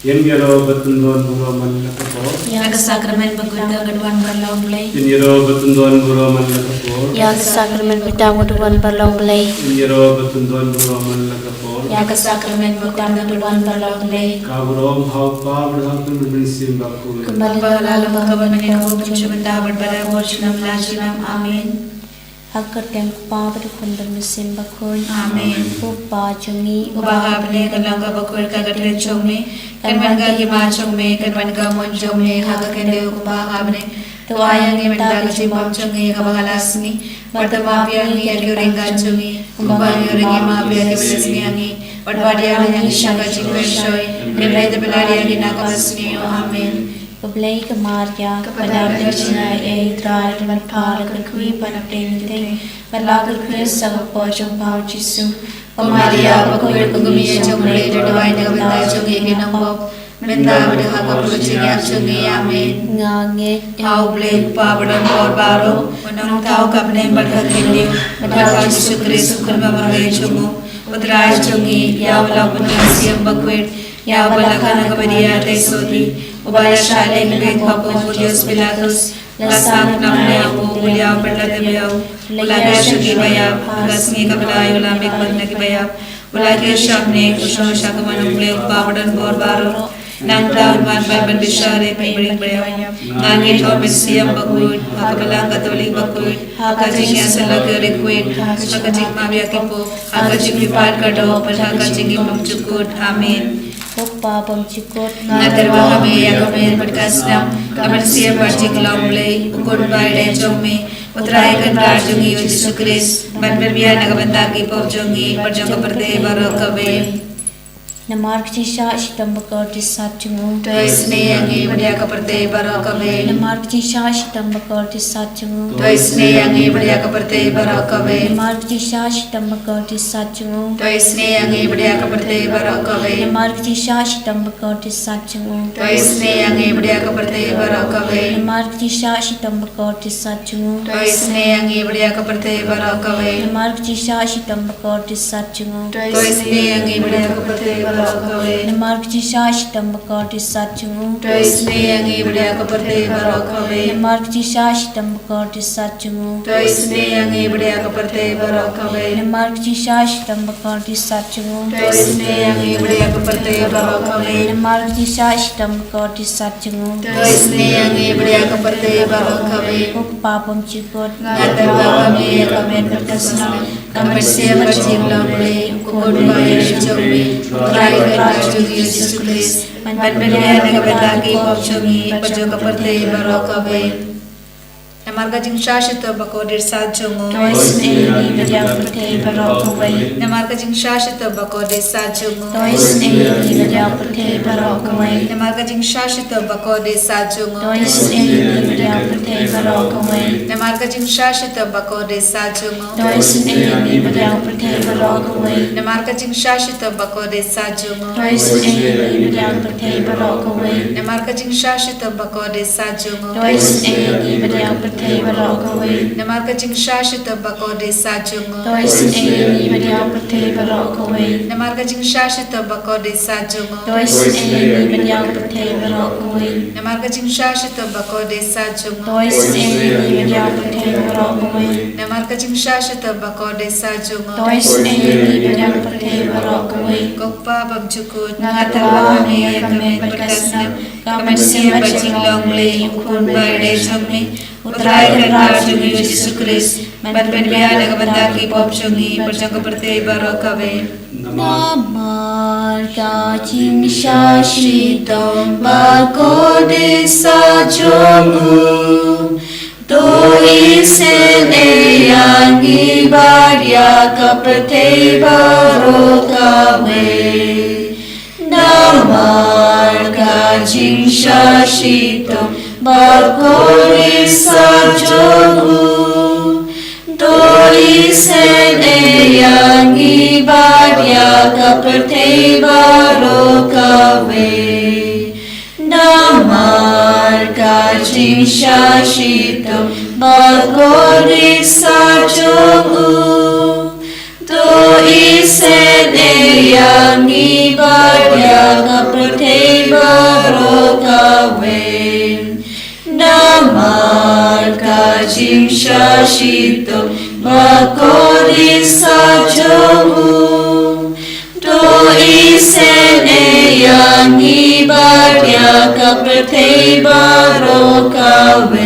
Yeniro Batundon Buroman Lakapo. Yaga Sacrament Baguda Gadwan Barlong Blay. Yeniro Batundon Buroman Lakapo. Yaga Sacrament Badang Gadwan Barlong Blay. Yeniro Batundon Buroman Lakapo. Yaga Sacrament Badang Gadwan Barlong Blay. Kaburom Haupa Berhakun Berbensim Baku. Kembali lalu bakawan menikah pencubenda berbara warjunam lajinam amin. Agar yang kupa berikun bermesin bakun amin. Upa jungi Ubaha bne kalanga bakur kagatre chome kanwanga hima chome kanwanga mon chome haga kende ubaha bne tuayang ni mendaga chimam chome kabagalasni martama piangi yaguringa chome ubaha yuringi ma piangi belasni wadwadia yang shanga chimeshoi nemrede beladia ni nakabasni amin. Keblai kemarya kepada Krishna trai dan para kekui pada penting pada kekui sangat pojok bau Yesus Maria bakoi kugumi chomre dawai nagabanda chongi ginambo menda badaha kapuluchinya chongi amin ngange hau blek pa badan por baro nang tau kapne badha kindiu badha Yesus Kristus kurma magai chomu udrai chongi ya wala punyasiam bakoi ya wala kana kabadia tesodi Ubaya shale nagay papo Julius Pilatus lasang namne ako ulyaw perlatibyaw ulagay syuki bayab agasngi kabalayo lamig magnagibayab ulagay syamne kusyo siya kamanumble upawadan borbaro nang taon man bayban bisyare paibaring bayaw ngangit o mesiyang bagud hakabalang katolik bagud hakajing yan sa lagarikwid hakajing mabiyakipo hakajing lipad kado hakajing imamchukod amin. Upa pamcikot Naterwa kami kami berkasnam kami siap berjik lomblay ukun bayi jommi utrai kan rajungi Yesus Kristus ban berbiaya nagabantagi pop jongi berjong keperte baru kabe Namark Jisha Shitam Bakar Disatchungu Tois ne yangi berdia keperte baru kabe Namark Jisha Shitam Bakar Disatchungu Tois ne yangi berdia keperte baru kabe Namark Jisha Shitam Bakar Disatchungu Tois ne yangi berdia keperte baru kabe Namark Jisha Shitam Bakar Disatchungu Tois ne yangi berdia keperte baru kabe Namark Jisha Shitam Bakar Disatchungu Tois ne yangi berdia keperte baru kabe Namark Jisha Shitam Bakar Disatchungu Tois ne yangi berdia keperte Namark Jisha Shitam Bakar Disatchungu Tois ne yangi berdia keperte baru kabe Namark Jisha Shitam Bakar Disatchungu Tois ne yangi berdia keperte baru kabe Namark Jisha Shitam Bakar Disatchungu Tois ne yangi berdia keperte baru kabe Namark Jisha Shitam Bakar Disatchungu Tois ne yangi berdia keperte baru kabe Upa pamcikot Naterwa kami berkasnam kami siap berjik lomblay ukun bayi jommi utrai kan rajungi Yesus Kristus ban berbiaya nagabantagi pop jongi berjong keperte baru kabe Namarga jing shashit bakodir sajungu Tois ne Berdiang Putih Barokaway Namarga jing shashit bakodir sajungu Tois ne Berdiang Putih Barokaway Namarga jing shashit bakodir sajungu Tois ne Berdiang Putih Barokaway Namarga jing shashit bakodir sajungu Tois ne Berdiang Putih Barokaway Namarga jing shashit bakodir sajungu Tois ne Berdiang Putih Barokaway Namarga jing shashit bakodir sajungu Tois ne Berdiang Putih Barokaway Namarga jing shashit bakodir sajungu Tois ne Berdiang Putih Barokaway Namarga jing shashit bakodir sajungu Tois ne Berdiang Putih Barokaway Namarga jing shashit bakodir sajungu Tois ne Berdiang Putih Barokaway Namarga jing shashit bakodir sajungu Tois ne Berdiang Putih Barokaway Gokpa bamjukut Nangatarwa kami kami berkasnam kami siap berjik lomblay ukun bayi jommi utrai kan rajungi Yesus Kristus ban berbiaya nagabantagi pop jongi berjong keperte baru kabe Namarga jing shashitam bakode sajungu Doi sene yangi barya kapte barokawe Namarga jing shashitam bakode sajungu Doi sene yangi barya kapte barokawe Namarga jing shashitam bakode sajungu Doi sene yangi barya kapte barokawen Namarka jingshashito bakodi sajomu Do isene yang ibadah kapertei barokawen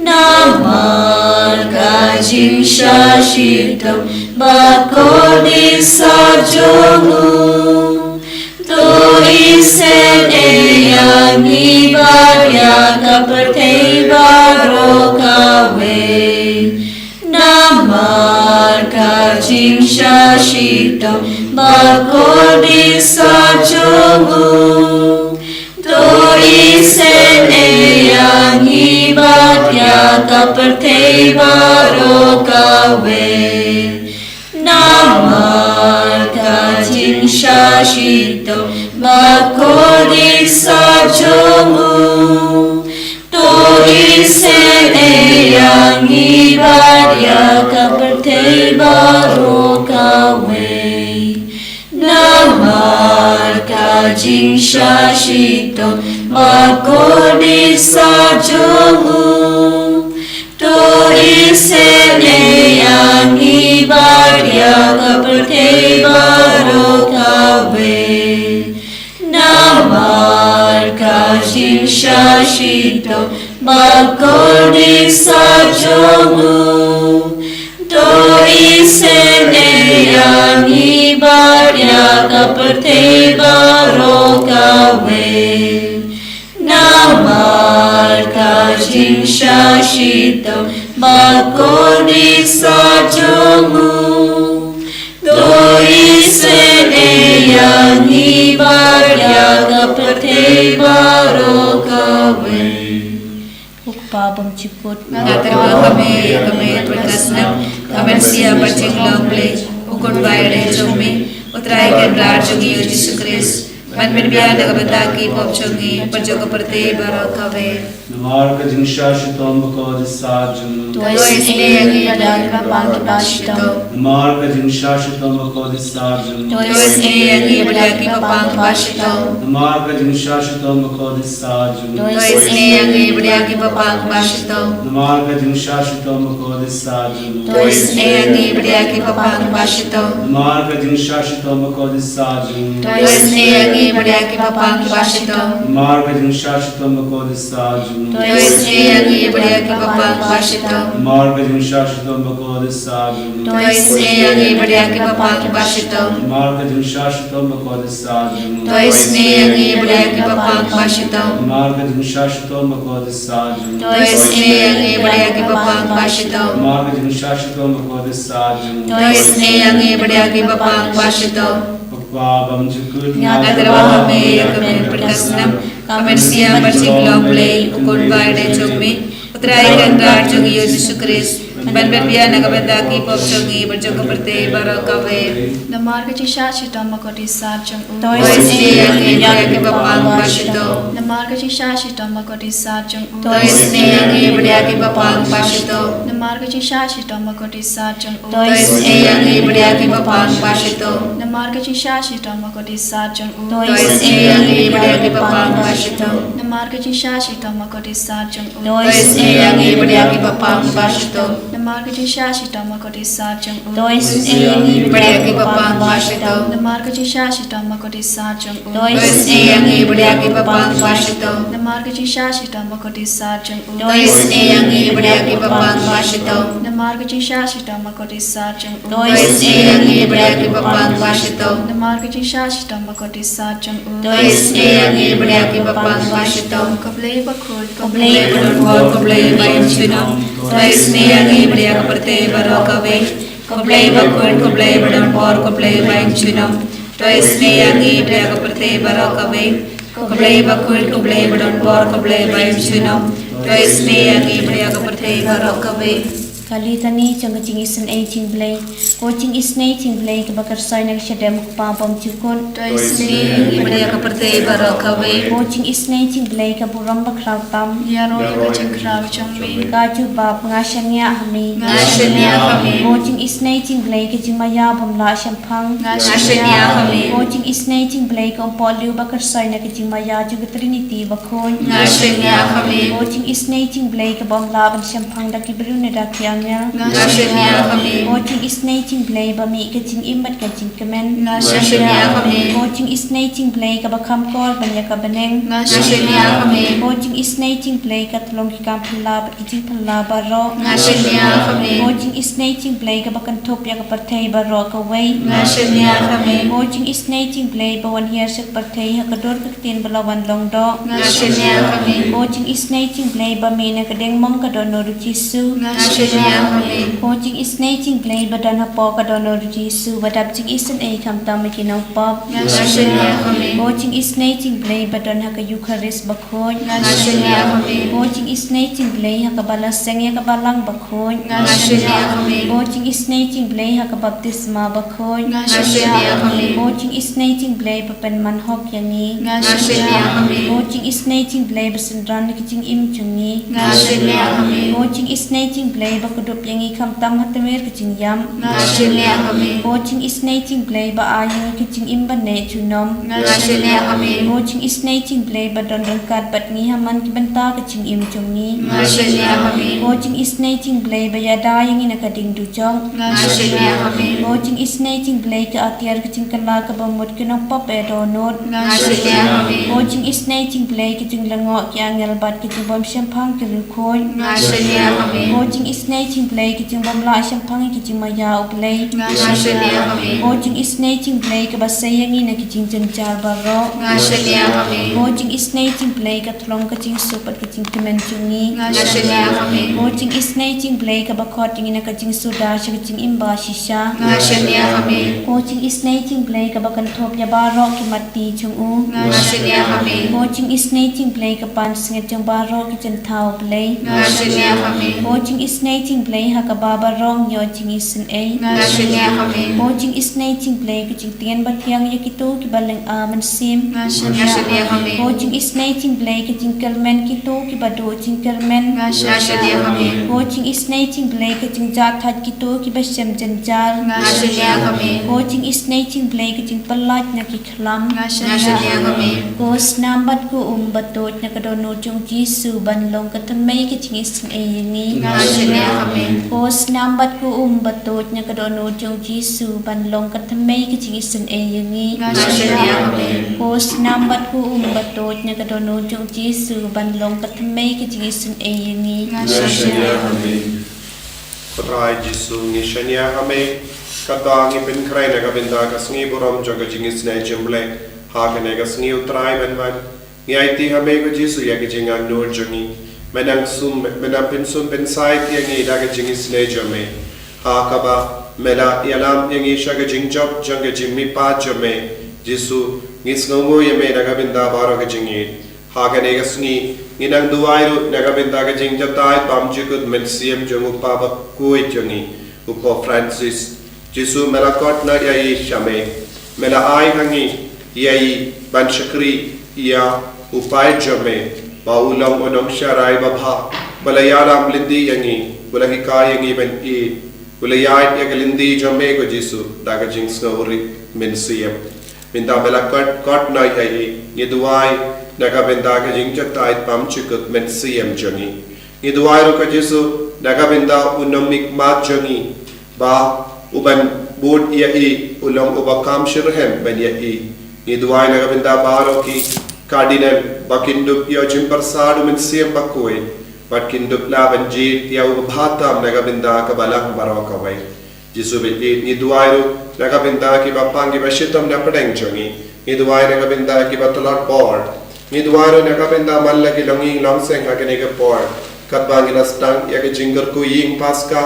Namarka jingshashito bakodi sajomu Do isene yang ibadah kapertei barokawen Namarka jingshashito bakodi sajomu Do isene yang ibadah kapertei barokawen Namarka jingshashito bakodi sajomu Do isene yang ibadah kapertei barokawen Namarka jingshashito bakodi sajomu Do isene yang ibadah kapertei barokawen Namarka jingshashito bakodi sajomu Do isene yang ibadah kapertei barokawen Namarka jingshashito bakodi sajomu Do isene yang ibadah kapertei barokawen Upabang ciput Ngaterwa kami berkasnam Kamen siya bercinglong play Ukun bayade jumi Utrai kendrar jungi Yesus Kristus Man berbiaya nagabata ki pop jungi Perjogo perti barokawen Namarka jingshashito bakodi sajomu Do isene yang ibadah kapang kipashito Namarka jingshashito bakodi sajomu Do isene yang ibadah kapang kipashito Namarka jingshashito bakodi sajomu Do isene yang ibadah kapang kipashito Namarka jingshashito bakodi sajomu Do isene yang ibadah kapang kipashito Namarka jingshashito bakodi sajomu Do isene yang ibadah kapang kipashito Namarka jingshashito bakodi sajomu Do isene yang ibadah kapang kipashito Namarka jingshashito bakodi sajomu Do isene yang ibadah kapang kipashito Namarka jingshashito bakodi sajomu Do isene yang ibadah kapang kipashito Namarka jingshashito bakodi sajomu Do isene yang ibadah kapang kipashito Namarka jingshashito bakodi sajomu Do isene yang ibadah kapang kipashito Upabam jikut Ngaterwa kami berkasnam Kamen siya bercinglong play Ukun bayade jumi Utrai kendrar jungi Yesus Kristus Man berbiaya nagabata ki pop jungi Perjogo perti barokawen Namarka jingshashito bakodi sajomu Do isene yang ibadah kapang kipashito Namarka jingshashito bakodi sajomu Do isene yang ibadah kapang kipashito Namarka jingshashito bakodi sajomu Do isene yang ibadah kapang kipashito Namarka jingshashito bakodi sajomu Do isene yang ibadah kapang kipashito Namarka jingshashito bakodi sajomu Do isene yang ibadah kapang kipashito Namarka jingshashito bakodi sajomu Do isene yang ibadah kapang kipashito Namarka jingshashito bakodi sajomu Do isene yang ibadah kapang kipashito Namarka jingshashito bakodi sajomu Do isene yang ibadah kapang kipashito Namarka jingshashito bakodi sajomu Do isene yang ibadah kapang kipashito Namarka jingshashito bakodi sajomu Do isene yang ibadah kapang kipashito Kablay bakod Kablay berubah kablay bayan sunam Do isene yang ibadah kaperti barokawen Kablay bakod kablay berubah kablay bayan sunam Do isene yang ibadah kaperti barokawen Kablay bakod kablay berubah kablay bayan sunam Do isene yang ibadah kaperti barokawen kali tani changa ching isen a ching blay coaching isnay ching blay ka bakar sai nag shadam pa pam chukon Toisni ibadia kaparte barakawe. coaching isnay ching blay ka buram bakraw tam Yaro iba jengkraw changme. kaju bab ngashanya hami Ngashanya kami. coaching isnay ching blay ka ching maya bamla shampang Ngashanya kami. coaching isnay ching blay ka poliu bakar sai nag ching maya juga trinity bakon Ngashanya kami. coaching isnay ching blay ka bamla ban shampang da kibru ne da kyangya Ngashanya kami. coaching isnay ching blay ba mi ka ching imbat ka ching kemen Ngashanya kami. coaching isnay ching blay ka bakam kor banya ka beneng Ngashanya kami. coaching isnay ching blay ka tulong ki kam phalla ba ki ching phalla ba ro Ngashanya kami. coaching isnay ching blay ka bakan thop ya ka parthai ba ro ka wai Ngashanya kami. coaching isnay ching blay ba wan hiar sak parthai ha ka dor ka tin bala wan long do Ngashanya kami. coaching isnay ching blay ba mi na ka deng mong ka do no ru jisu Ngashanya kami. coaching isnay ching blay ba dan ha po ka do no ru jisu ba dab ching isen ai kam ta ma ki no pop Ngashanya kami. coaching isnay ching blay ba dan ha ka eucharist ba khon Ngashanya kami. coaching isnay ching blay ha ka bala seng ya ka balang ba khon Ngashanya kami. coaching isnay ching blay ha ka baptisma ba khon Ngashanya kami. coaching isnay ching blay ba pen man hok yangi Ngashanya kami. coaching isnay ching blay ba sendran ki ching im chungi Ngashanya kami. coaching isnay ching blay ba kudup yangi kam tam hatamer ki ching yam Ngashanya kami. coaching isnay ching blay ba ayang ki ching im ba ne chunom Ngashanya kami. coaching isnay ching blay ba don rangkat bat ngi haman ki banta ki ching im chungi Ngashanya kami. coaching isnay ching blay ba yada yangi na ka ding du chong Ngashanya kami. coaching isnay ching blay ka atiar ki ching kala ka ba mut ki no pop e do not Ngashanya kami. coaching isnay ching blay ki ching lango ki angel bat ki ching bom shampang ki ru khoi Ngashanya kami. coaching isnay ching blay ki ching bom la shampang ki ching maya uplay Ngashanya kami. coaching isnay ching blay ka ba sayangi na ki ching janchar ba ro Ngashanya kami. coaching isnay ching blay ka thlong ka ching super ki ching kimen chungi Ngashanya kami. coaching isnay ching blay ka ba khot na ka ching suda shi ka ching imba shisha Ngashanya kami. coaching isnay ching blay ka ba kan thop ya ba ro ki mati chung u Ngashanya kami. coaching isnay ching blay ka pan singa chung ba ro ki chen thau play Ngashanya kami. coaching isnay ching blay ha ka ba ba rong yo ching isin a Ngashanya kami. coaching isnay ching blay ki ching tien ba thiang ya ki to ki ba leng a man sim Ngashanya kami. coaching isnay ching blay ki ching kelmen ki to ki ba do ching kelmen Ngashanya kami. coaching isnay ching blay ki ching ja that ki to ki ba sem chen jar Ngashanya kami. coaching isnay ching blay ki ching palat na ki khlam Ngashanya kami. Kos nambat ko batot na kadono chung Jisu banlong katamay ki ching isin a yangi Ngashanya kami. Kos nambat ko batot na kadono chung Jisu banlong katamay ki ching isin a yangi Ngashanya kami. Kos nambat ko batot na kadono chung Jisu banlong katamay ki ching isin a yangi Ngashanya kami. Patrai Jisu ngishanya kami kata ngi bin krai na kabinda kasngi buram jaga jingis na jemble ha kane kasngi utrai ban ngi aiti hame ko Jisu ya kijinga nur jangi menang sum ben sai ti ngi da ga jingis na jame ha kaba mela yalam ngi shaga jingjop janga jimmi pa jame Jisu ngis ngomo yame na kabinda baro ga jingi ha kane kasngi nginang duwairu na kabinda ga jingjatai pam jikut men siem jongu pa ba koi jangi upo Francis Jisu mela kot na yai shame mela ai hangi yai ban shakri ya upai jame ba ulam onong sharai ba bha balayaram lindi yangi bulagi ka yangi ben e bulayai ya lindi jame ko Jisu daga jings ngori men siem minda mela kot na yai ni duai naga ben daga jing chatai pam chikut men siem jangi ni duai ro ko Jisu daga ben da unomik ma jangi ba uban bud ia i ulong ubakam shirhem ben ia i ni duai na kabinda baro ki cardinal bakindup ia jimpar sadu men siem bakoi bakindup la ben jit ia ubhatam na kabinda kabalang baro kawai Jisu be ni duai ru na kabinda ki bapangi bashitam na padeng jongi ni duai na kabinda ki batolot board ni duai ru na kabinda malla ki longi longseng agene ke board katbangi na stang ia ke jingar ku ying paska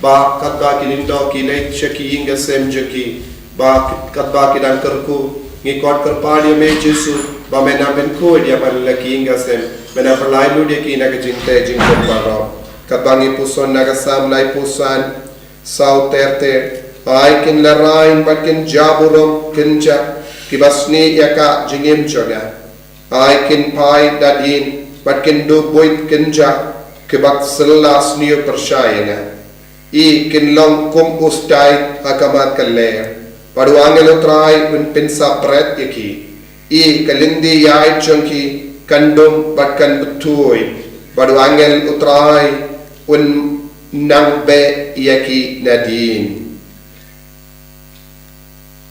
ba katba kilindo kilai cheki inga sem jeki ba katba kidan karku ngi kot karpali me Jisu ba mena ben ko dia ban la ki inga sem mena palai lu de ki na ke jinte jingko baro kabangi puson nagasam lai pusan sau terte ai kin larain bakin jaburom kinja kibasni yaka jingim joga ai kin pai dadin bakin du boit kinja kibak selas niu persyayanga I kin long kum ustai hakamat kaler padu angelo trai un pinsa pret yaki I kalindi yai chunki kandum batkan betui padu angel utrai un nangbe yaki nadin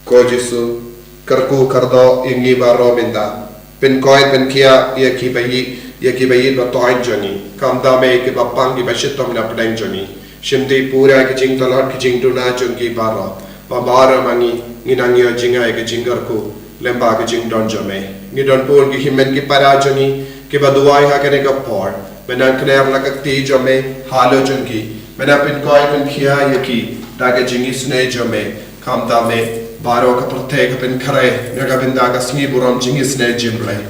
ko Jesu karku kardo ingi baro binda pin koi pin kia yaki bayi batoy jani kam dame ke bapang ki bashitom na pdang jani Shimdi pura ke jing talat ke jing tuna jungki bara babara mangi nginangyo jingai ke jingarku lemba ke jing don jame ngidon pur ki himen ki parajani ke baduai ha kene ka por menan kner lakakti jame halo jungki menapin koi pin khia yaki ta ke jingi sne jame kamta me baro ka prothe ka pin khare naga binda ka sni buram jingi sne jimre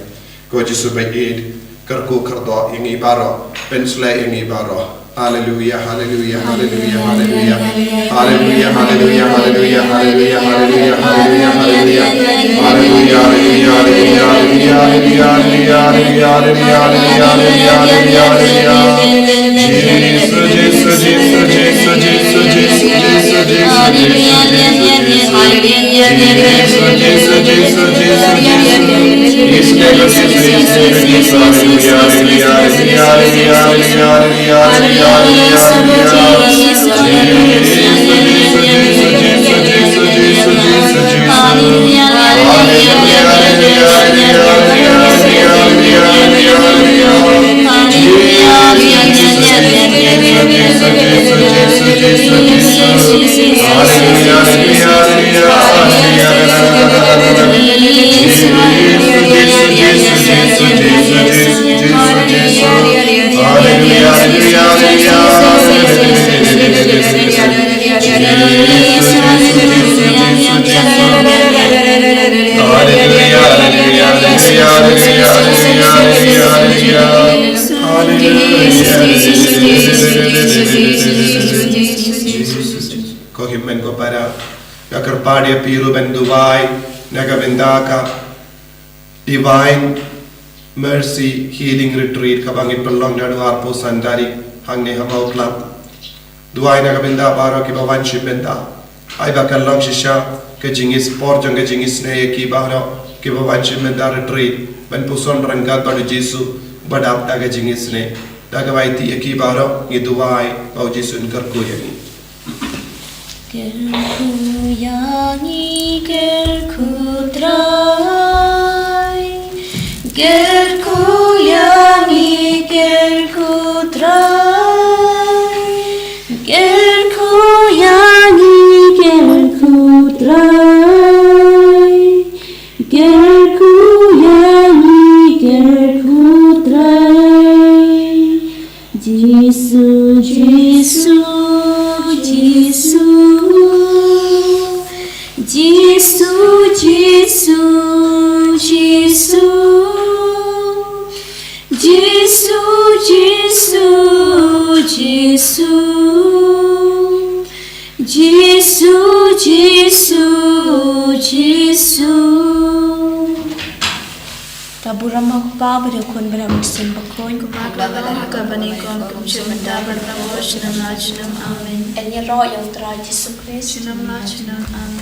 ko Jesu bayid karku kardo ingi baro pensle ingi baro Hallelujah, hallelujah, hallelujah, hallelujah, hallelujah, hallelujah, hallelujah, hallelujah, hallelujah, hallelujah, hallelujah, Kohimen ko para yakarpadia piru ben Dubai nagabindaka divine mercy healing retreat kabangit pelong naduar po sandari hangne hamau club Dubai nagabinda baro ki bawanshi benda ai bakalong shisha ke jingis por jong ke jingis ne ki baro ki bawanshi benda retreat ben puson rangat badu Jesu badap ta ke jingis ne dagawaiti ki baro ni Dubai bau Jesu karku yani Gerku yangi gerku trai Gerku yangi gerku trai Gerku yangi gerku trai Gerku yangi gerku trai Jesu Jesu Jesu Jesu, Jesu, Jesu, Jesu, Jesu, Jesu, Jesu, Jesu, Jesu. Taburam aku kabar kon beram sim bakon Kumakabalah kabanikon kumshimanda bernamo shinam lachinam amen. Enya roh yang terakhir Yesus Kristus Shinam lachinam amen.